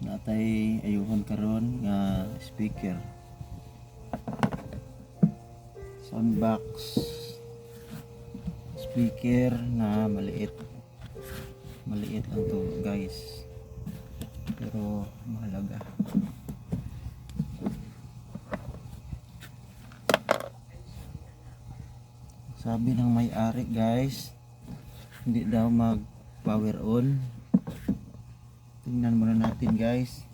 natay ayuhon karon nga speaker, soundbox speaker na maliit lang to guys, pero mahalaga. Sabi ng may-ari guys, hindi daw mag power on. Tingnan muna natin guys.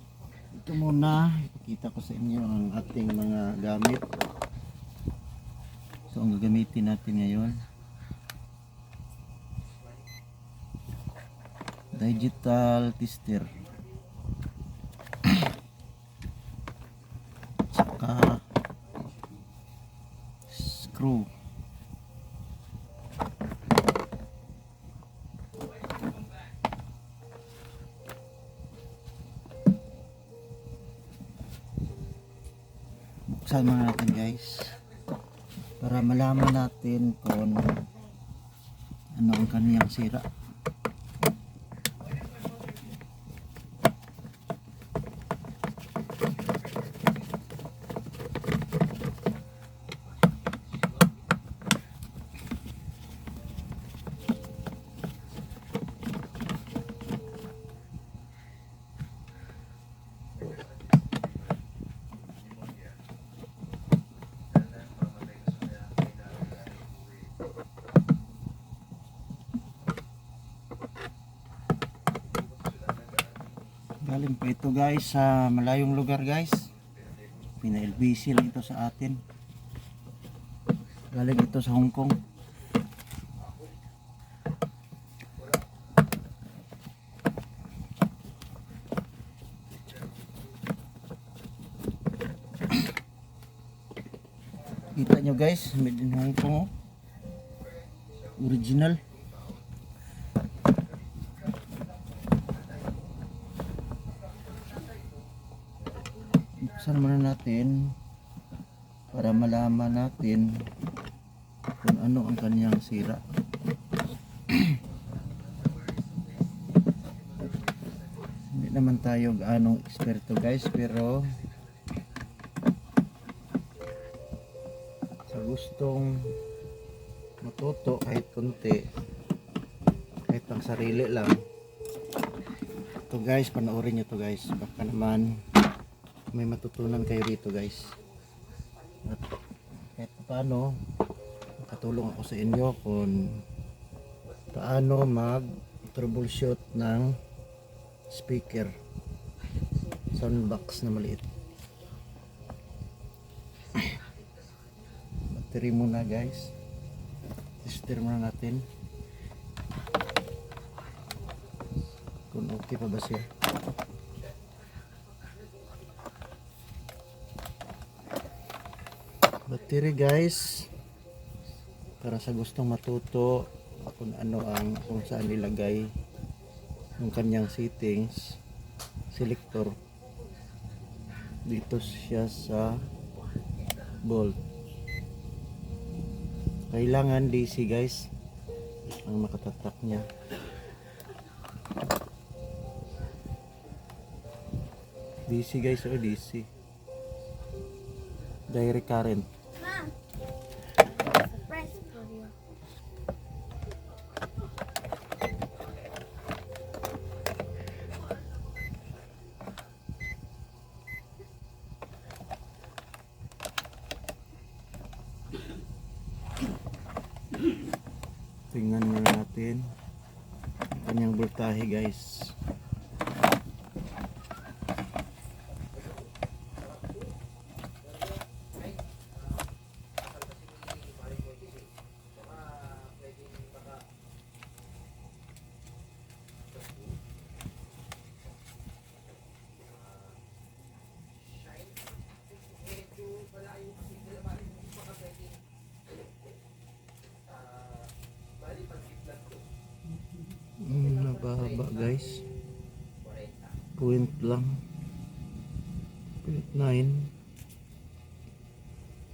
Ito muna, ipakita ko sa inyo ang ating mga gamit. So ang gagamitin natin ngayon, digital tester, saka screw. Buksan muna natin guys para malaman natin kung ano ang kaniyang sira. Galing pa ito guys sa malayong lugar guys. Pina-LBC lang ito sa atin. Galing ito sa Hong Kong. Kita nyo guys, made in Hong Kong, original. Buksan muna natin para malaman natin kung ano ang kanyang sira. Hindi naman tayo gaano eksperto guys, pero sa gustong matuto kahit konti, kahit pang sarili lang, ito guys, panoorin nyo to guys, baka naman may matutunan kayo dito guys. At kahit paano makatulong ako sa inyo kung paano mag troubleshoot ng speaker, soundbox na maliit. Battery muna guys, tester muna natin kung okay pa ba siya. Battery guys, para sa gustong matuto kung ano ang kung saan ilagay yung kanyang settings, selector dito siya sa volt. Kailangan DC guys ang makatatak niya. DC guys, o DC direct current. Surprise for you. Tingnan muna natin ang kanyang voltahe guys. Nababa guys, point lang, 0.9.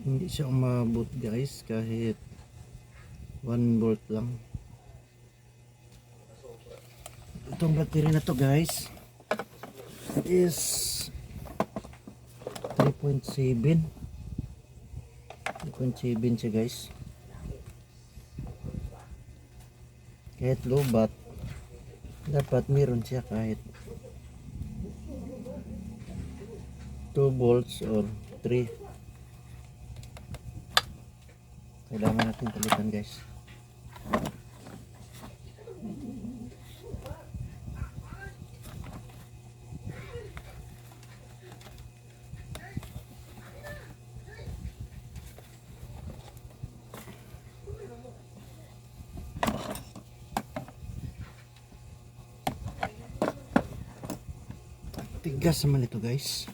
Hindi siya umabot guys kahit 1 volt lang. Itong battery na to guys, is 3.7. 3.7 siya guys. Kahit lobat, dapat meron siya kahit 2 volts or 3. Kailangan natin palitan guys. Tigas naman ito guys.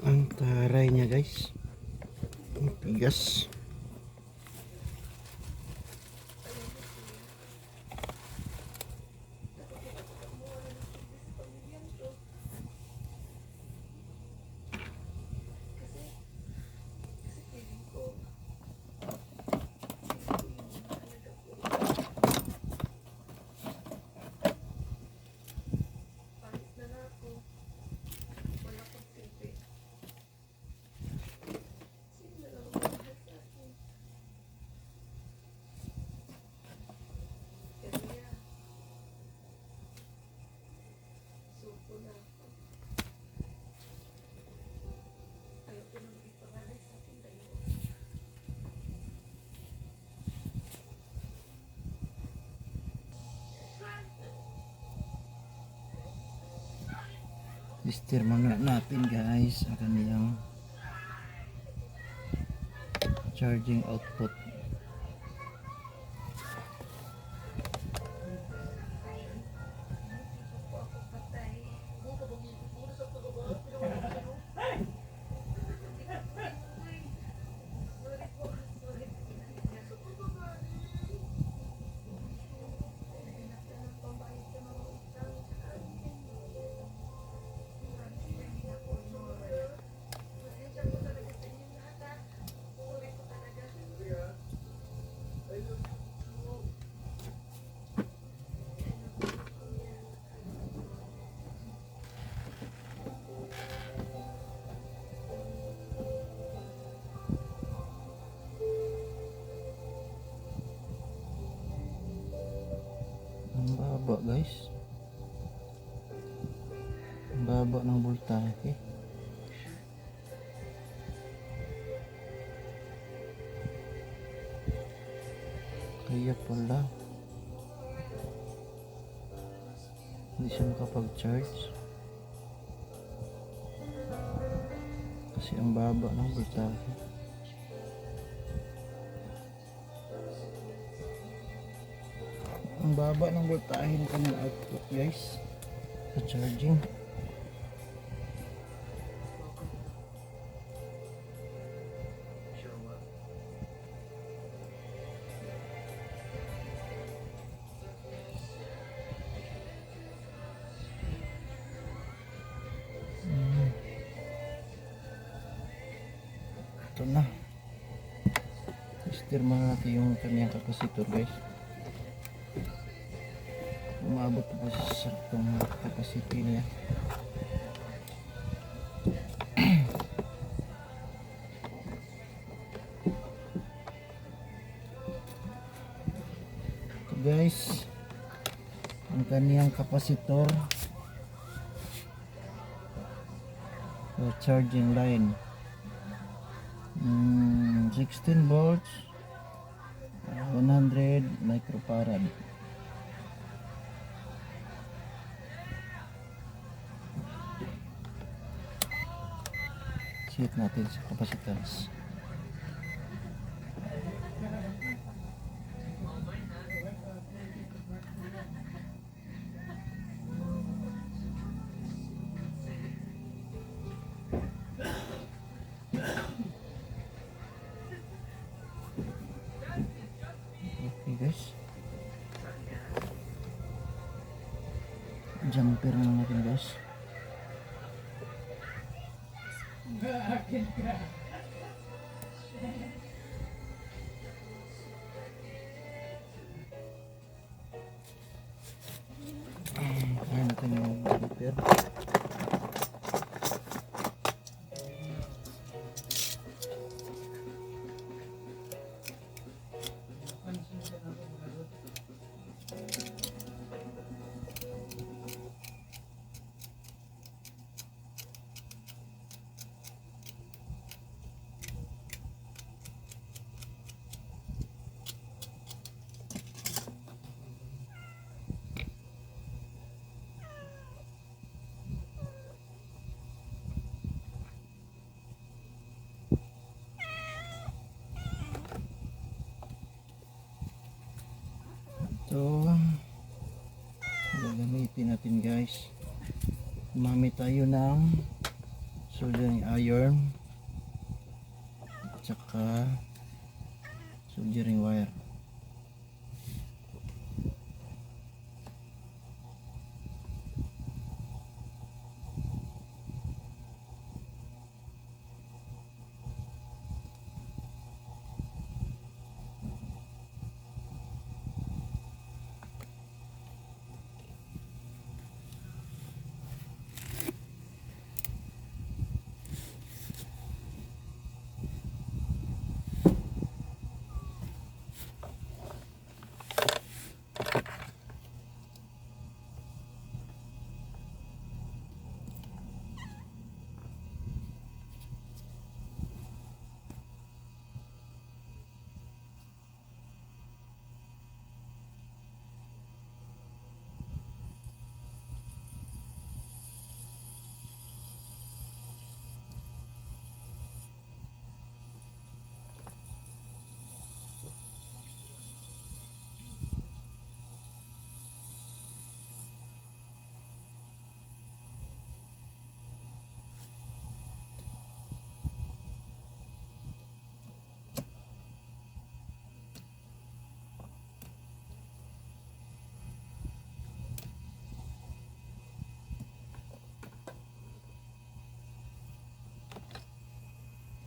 Ang taray niya guys. Ang tigas. Tester muna natin guys ang kaniyang charging output. Ang baba guys. Ang baba ng voltahe. Kaya pala hindi siya makapag-charge kasi ang baba ng voltahe. Ang baba ng voltahe ng kanyang output guys sa charging. Ito na. Tester muna natin yung kanyang kapasitor guys. Umabot po sa saktong capacity niya. Ito guys, ang kaniyang kapasitor sa charging line. 16 volts, 100 microfarad. Set natin sa capacitance. Okay guys, jumper na natin guys. Kaya natin natin yung jumper. So, gagamitin natin guys. Gumamit tayo ng soldering iron at saka soldering wire.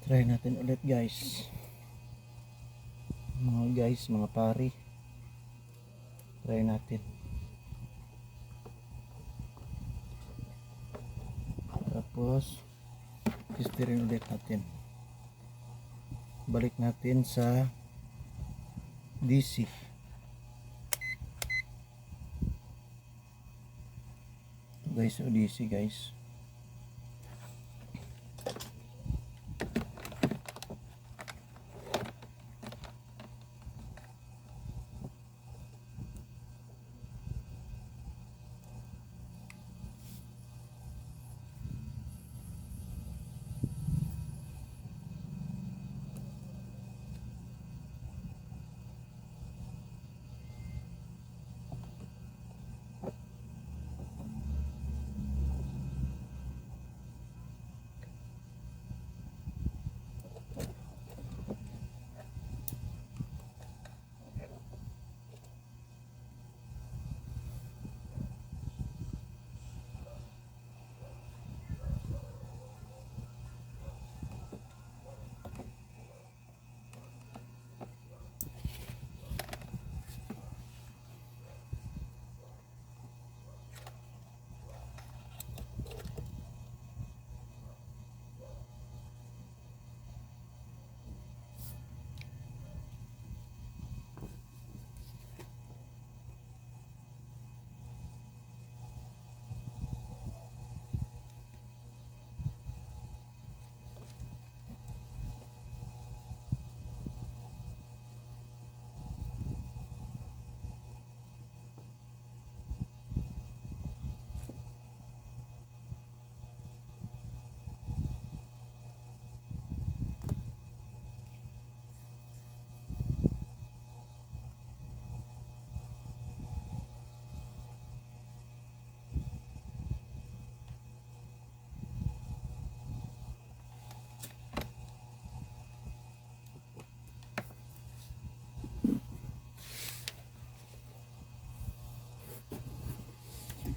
Try natin ulit guys. Mga pari. Try natin. Tapos testerin ulit natin. Balik natin sa DC. Guys, DC guys.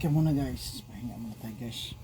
Okay muna guys, pahinga muna tayo guys.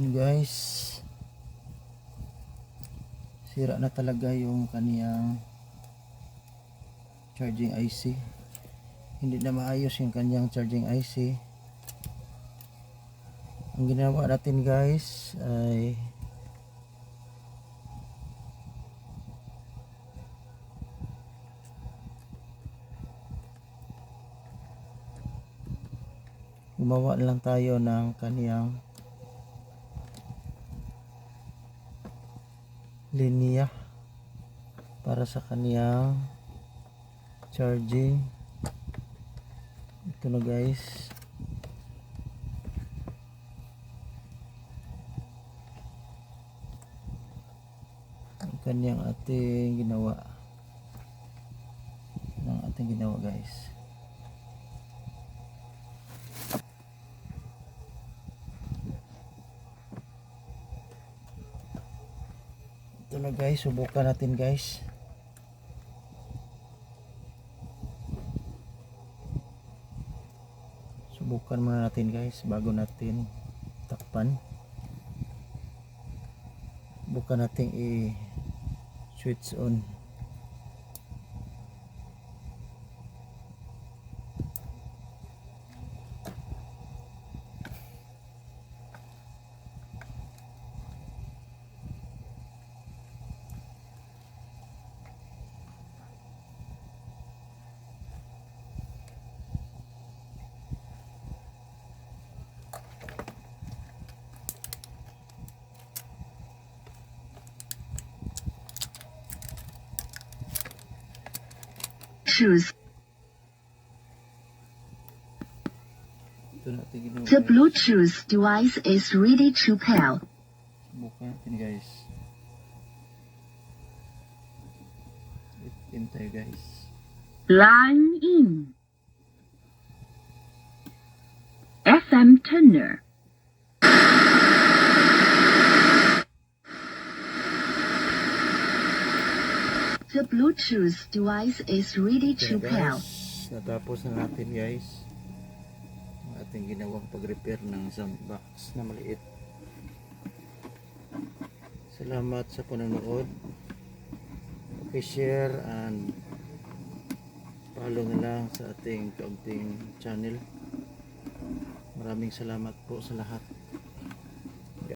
Yun guys, sira na talaga yung kaniyang charging IC. Hindi na maayos yung kanyang charging IC. Ang ginawa natin guys ay gumawa lang tayo ng kaniyang linya para sa kaniyang charging. Ito na guys, ang kaniyang ating ginawa guys. Ito na guys, subukan natin guys. Subukan muna natin guys bago natin takpan. Subukan natin i-switch on. Choose. Ito natin ginawa The guys. Bluetooth device is ready to pair. Subukan natin guys. Wait tayo guys. Line in. FM tuner. The Bluetooth device is ready Ito to na pair. guys, natapos na natin guys ang ating ginawang pag-repair ng sound box na maliit. Salamat sa panonood. Share and follow na lang sa ating kaunting channel. Maraming salamat po sa lahat.